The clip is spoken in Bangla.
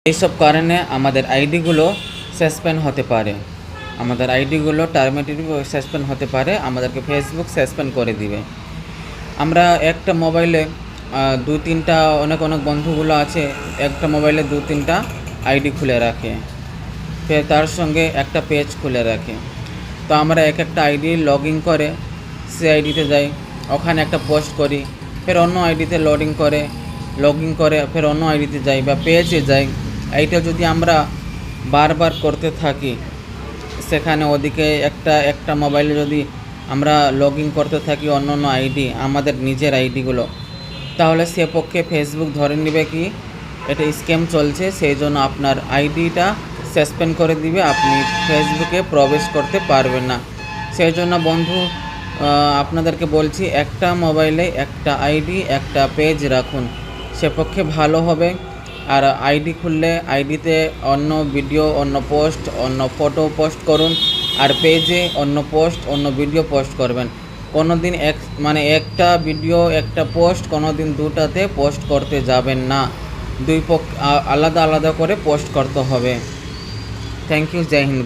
এইসব কারণে আমাদের আইডিগুলো সাসপেন্ড হতে পারে, আমাদের আইডিগুলো টার্মিনেটেড সাসপেন্ড হতে পারে, আমাদেরকে ফেসবুক সাসপেন্ড করে দিবে। আমরা একটা মোবাইলে দু তিনটা অনেক বন্ধুগুলো আছে, একটা মোবাইলে দু তিনটা আইডি খুলে রাখে, ফের তার সঙ্গে একটা পেজ খুলে রাখে। তো আমরা এক একটা আইডি লগ ইন করে সে আইডিতে যাই, ওখানে একটা পোস্ট করি, ফের অন্য আইডিতে লগ ইন করে ফের অন্য আইডিতে যাই বা পেজে যাই। এইটা যদি আমরা বারবার করতে থাকি, সেখানে ওদিকে একটা মোবাইলে যদি আমরা লগ ইন করতে থাকি অন্য আইডি, আমাদের নিজের আইডিগুলো, তাহলে সে পক্ষে ফেসবুক ধরে নেবে কি এটা স্ক্যাম চলছে, সেই জন্য আপনার আইডিটা সাসপেন্ড করে দিবে, আপনি ফেসবুকে প্রবেশ করতে পারবেন না। সেই জন্য বন্ধু আপনাদেরকে বলছি, একটা মোবাইলে একটা আইডি একটা পেজ রাখুন, সে পক্ষে ভালো হবে। আর আইডি খুললে আইডিতে অন্য ভিডিও, অন্য পোস্ট, অন্য ফটো পোস্ট করুন, আর পেজে অন্য পোস্ট, অন্য ভিডিও পোস্ট করবেন। কোনো দিন একটা ভিডিও একটা পোস্ট কোনো দিন দুটাতে পোস্ট করতে যাবেন না, দুই আলাদা আলাদা করে পোস্ট করতে হবে। থ্যাংক ইউ, জয় হিন্দ।